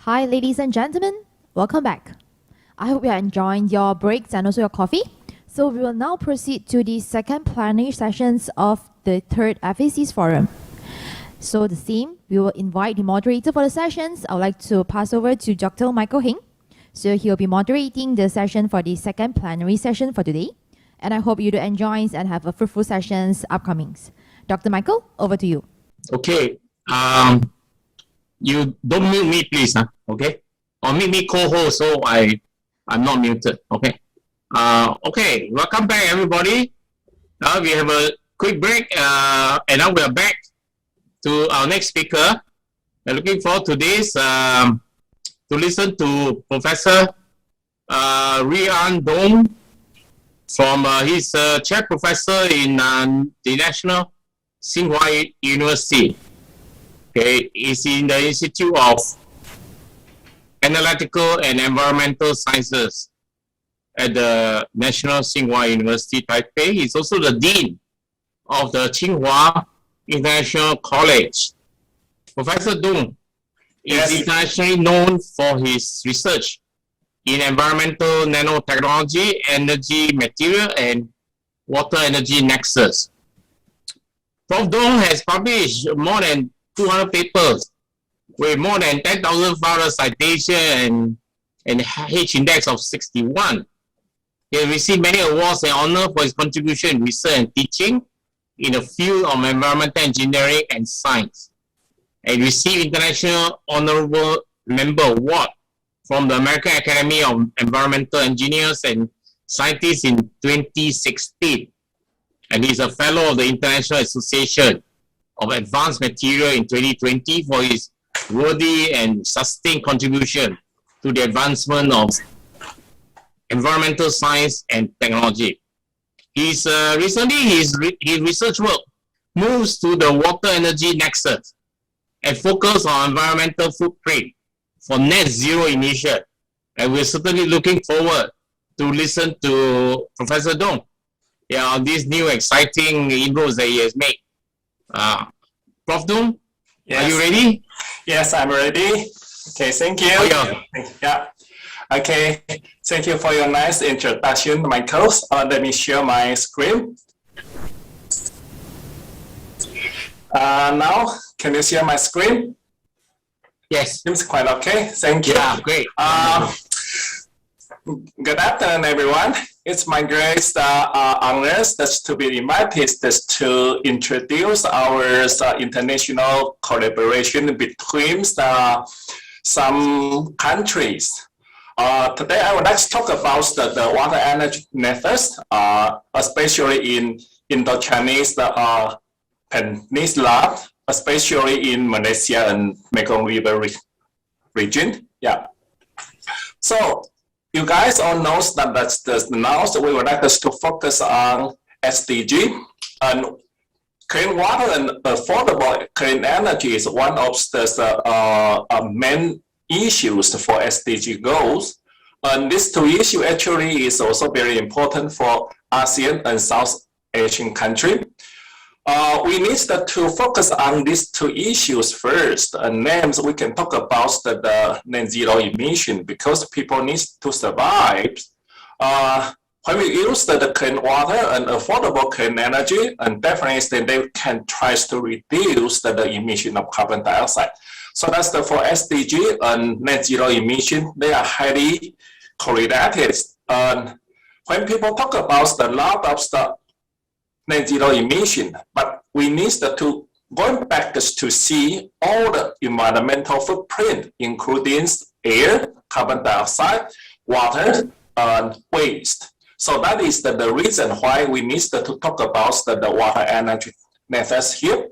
Hi, ladies and gentlemen. Welcome back. I hope you are enjoying your breaks and also your coffee. So we will now proceed to the second plenary sessions of the third FEC's forum. So the theme, we will invite the moderator for the sessions. I would like to pass over to Dr. Michael Hing. So he'll be moderating the session for the second plenary session for today. And I hope you do enjoy and have a fruitful sessions upcomings. Dr. Michael, over to you. Okay. You don't mute me, please. Okay. Or make me co-host so I'm not muted. Okay. Okay. Welcome back, everybody. Now we have a quick break, and now we are back to our next speaker. We're looking forward to this to listen to Professor Ruey Doong from he's a chair professor in the National Tsinghua University. Okay, he's in the Institute of Analytical and Environmental Sciences at the National Tsinghua University, Taipei. He's also the Dean of the Tsinghua International College. Professor Doong is internationally known for his research in environmental nanotechnology, energy material, and water energy nexus. Prof. Doong has published more than 200 papers with more than 10,000 further citation and H-index of 61. He has received many awards and honors for his contribution in research and teaching in the field of environmental engineering and science, and received International Honorable Member Award from the American Academy of Environmental Engineers and Scientists in 2016. And he's a fellow of the International Association of Advanced Material in 2020 for his worthy and sustained contribution to the advancement of environmental science and technology. His his research work moves to the water energy nexus and focus on environmental footprint for net zero emission. And we're certainly looking forward to listen to Professor Doong on these new exciting inroads that he has made. Prof. Doong, yes. Are you ready? Yes, I'm ready. Okay, thank you. Yeah. Okay, thank you for your nice introduction, Michael. Let me share my screen. Now, can you share my screen? Yes. Seems quite okay. Thank you. Yeah, great. Good afternoon, everyone. It's my great honor to be invited to introduce our international collaboration between some countries. Today, I would like to talk about the water energy methods, especially in Indo-Chinese Peninsula, especially in Malaysia and Mekong River region. Yeah. So, you guys all know that now we would like us to focus on SDG, and clean water and affordable clean energy is one of the main issues for SDG goals. And these two issues actually is also very important for ASEAN and South Asian countries. We need to focus on these two issues first, and then we can talk about the net zero emission, because people need to survive. When we use the clean water and affordable clean energy, and definitely they can try to reduce the emission of carbon dioxide. So that's for SDG and net zero emission, they are highly correlated. And when people talk about a lot of the net zero emission, but we need to go back to see all the environmental footprint, including air, carbon dioxide, water, and waste. So that is the reason why we need to talk about the water energy methods here.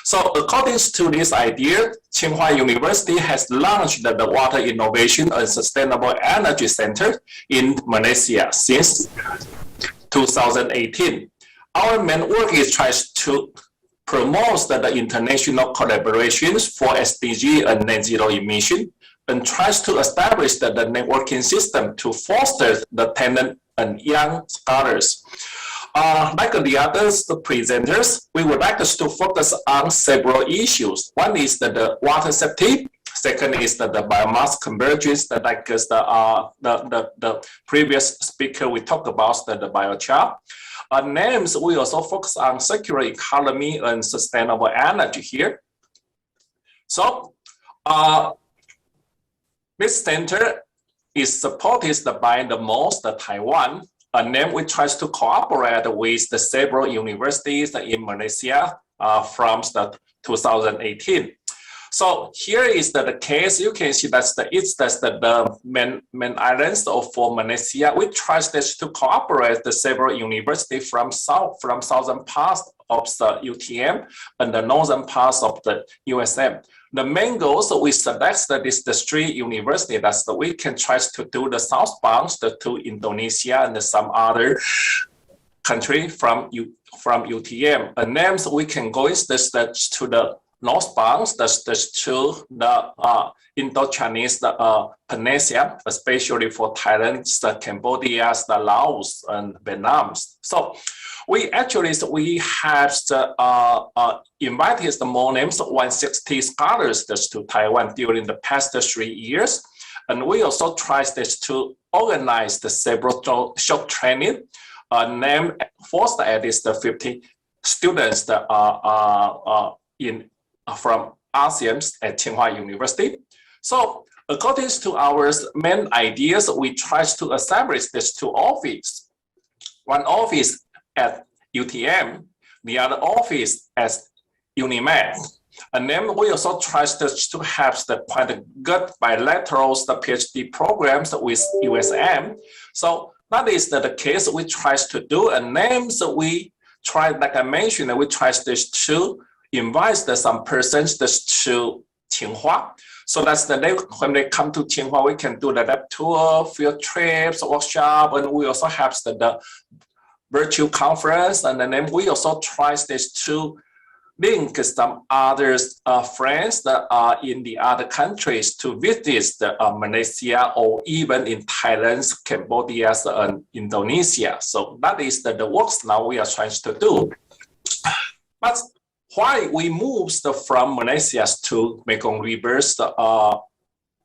So according to this idea, Tsinghua University has launched the Water Innovation and Sustainable Energy Center in Malaysia since 2018. Our main work is tries to promote the international collaborations for SDG and net zero emission, and tries to establish the networking system to foster the talent and young scholars. Like the other presenters, we would like us to focus on several issues. One is the water safety. Second is the biomass convergence, that like the previous speaker we talked about the biochar. Names, we also focus on circular economy and sustainable energy here. So this center is supported by the most Taiwan. And then we try to cooperate with the several universities in Malaysia from 2018. So here is the case. You can see that's the main islands for Malaysia. We try to cooperate the several universities from southern parts of the UTM and the northern parts of the USM. The main goals we select this the three universities that we can try to do the southbound to Indonesia and some other country from UTM. And then we can go to the northbound to the Indo-Chinese Peninsula, especially for Thailand, the Cambodia, the Laos, and Vietnam. So we have invited more names, 160 scholars to Taiwan during the past 3 years. And we also tried to organize the several short training. Name first at least 50 students that are from ASEAN at Tsinghua University. So according to our main ideas, we tried to establish these two offices. One office at UTM, the other office at UNIMED. And then we also try to have quite good bilateral PhD programs with USM. So that is the case we try to do. And names we try, like I mentioned, we try to invite some persons to Tsinghua. So that's when they come to Tsinghua, we can do the lab tour, field trips, workshop, and we also have the virtual conference. And then we also try to link some other friends that are in the other countries to visit Malaysia or even in Thailand, Cambodia, and Indonesia. So that is the works now we are trying to do. But why we moved from Malaysia to Mekong River's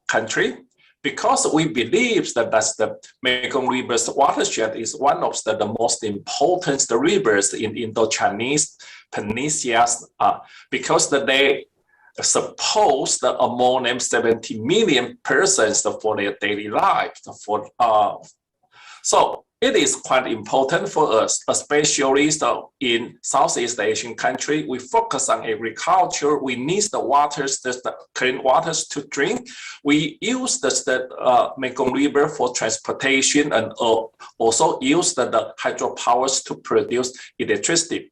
country? Because we believe that the Mekong River's watershed is one of the most important rivers in Indo-Chinese Peninsula, because they suppose that more than 70 million persons for their daily life. So it is quite important for us, especially in Southeast Asian country. We focus on agriculture. We need the waters, the clean waters to drink. We use the Mekong River for transportation and also use the hydropowers to produce electricity.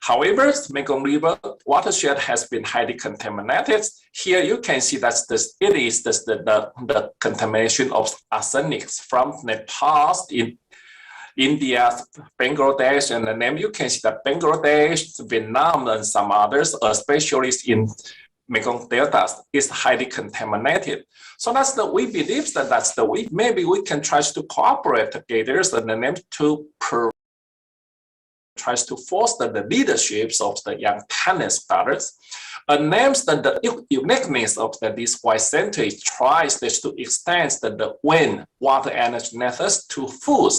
However, Mekong River watershed has been highly contaminated. Here you can see that it is the contamination of arsenic from Nepal, in India, Bangladesh, and then you can see that Bangladesh, Vietnam, and some others, especially in Mekong Delta, is highly contaminated. So we believe that maybe we can try to cooperate together and then to tries to foster the leaderships of the young talent scholars. Names that the uniqueness of this white center tries to extend the wind water energy methods to food,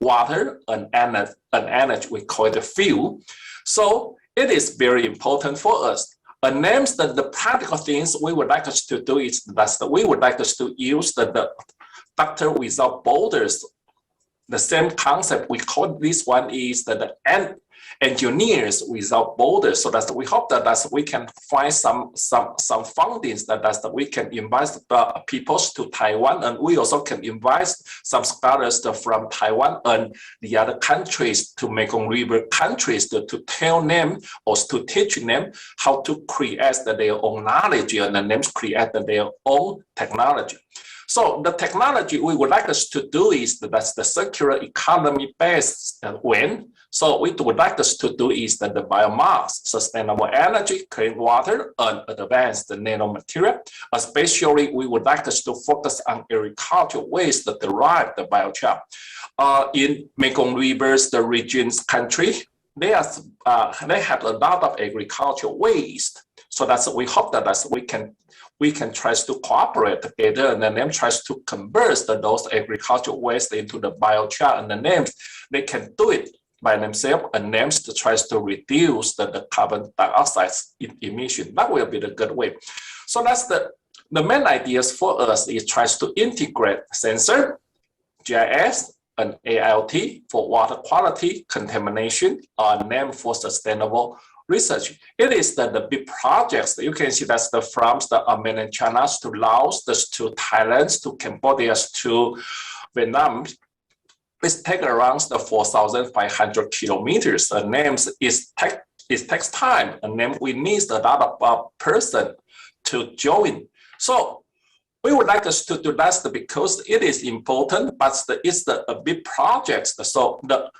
water, and energy. We call it fuel. So it is very important for us. Names that the practical things we would like us to do is that we would like us to use the doctor without borders. The same concept, we call this one is the engineers without borders. So that we hope that we can find some fundings that we can invite people to Taiwan, and we also can invite some scholars from Taiwan and the other countries to Mekong River countries to tell them or to teach them how to create their own knowledge and then create their own technology. So the technology we would like us to do is that's the circular economy based wind. So we would like us to do is that the biomass, sustainable energy, clean water, and advanced nanomaterial. Especially, we would like us to focus on agricultural waste that derive the biochar. In Mekong Rivers, the region's country, they have a lot of agricultural waste. So we hope that we we can try to cooperate together and then tries to convert those agricultural waste into the biochar, and the names they can do it by themselves, and names to tries to reduce the carbon dioxide emission. That will be the good way. So that's the main ideas for us is tries to integrate sensor, GIS, and AIoT for water quality, contamination, name for sustainable research. It is the big projects. You can see that's from the mainland China to Laos, to Thailand, to Cambodia, to Vietnam. It takes around 4,500 kilometers. The names it takes time, and then we need a lot of person to join. So we would like us to do that because it is important, but it's a big project. So the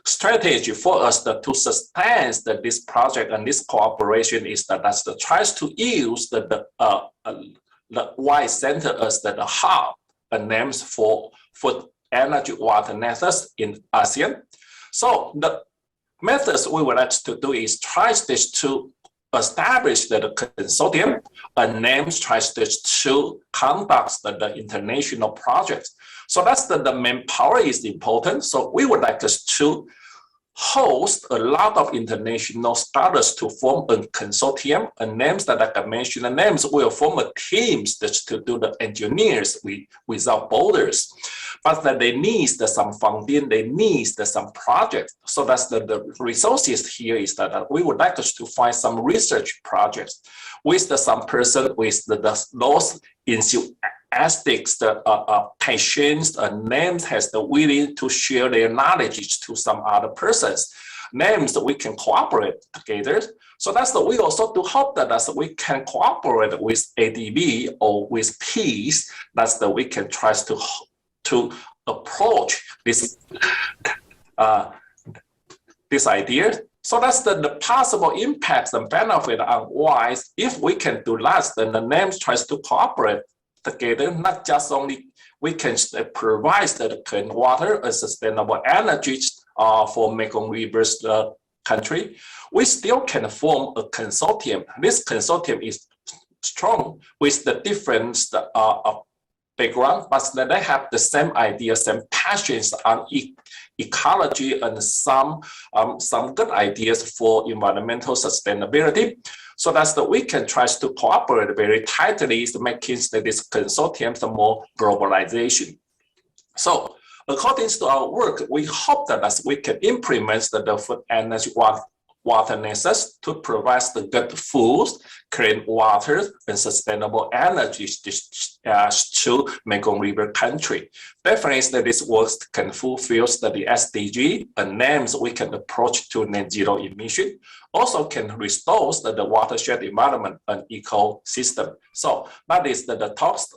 strategy for us to sustain this project and this cooperation is that tries to use the Y center as the hub and names for energy water methods in ASEAN. So the methods we would like to do is try this to establish the consortium and names tries to conduct the international projects. So that's the manpower is important. So we would like us to host a lot of international startups to form a consortium, and names that I mentioned, the names will form a teams to do the engineers without borders. But that they need some funding, they need some projects. So that's the resources here is that we would like us to find some research projects with some person with those enthusiastic patients and names has the willing to share their knowledge to some other persons. Names that we can cooperate together. So that's we also to hope that we can cooperate with ADB or with PEACE. That's we can try to approach this this idea. So that's the possible impacts and benefit on why if we can do that, then the names tries to cooperate together, not just only we can provide the clean water and sustainable energy for Mekong River's country, we still can form a consortium. This consortium is strong with the different background, but they have the same ideas, same passions on ecology and some good ideas for environmental sustainability. So that's we can try to cooperate very tightly to making this consortium more globalization. So according to our work, we hope that we can implement the food energy water nexus to provide the good food, clean water, and sustainable energy to Mekong River country. Definitely, this work can fulfill the SDG and names we can approach to net zero emission. Also can restore the watershed environment and ecosystem. So that is the talks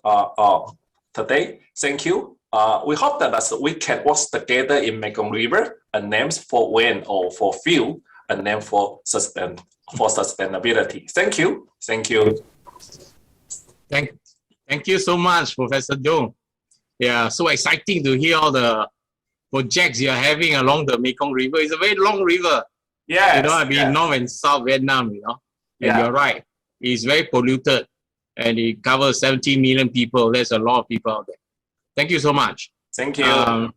today. Thank you. We hope that we can work together in Mekong River and names for wind or for fuel and name for sustainability. Thank you. Thank you. Thank you so much, Professor Doong. Yeah, so exciting to hear all the projects you're having along the Mekong River. It's a very long river. Yeah, you know, I mean, North and South Vietnam, you know. And you're right. It's very polluted and it covers 17 million people. There's a lot of people out there. Thank you so much. Thank you.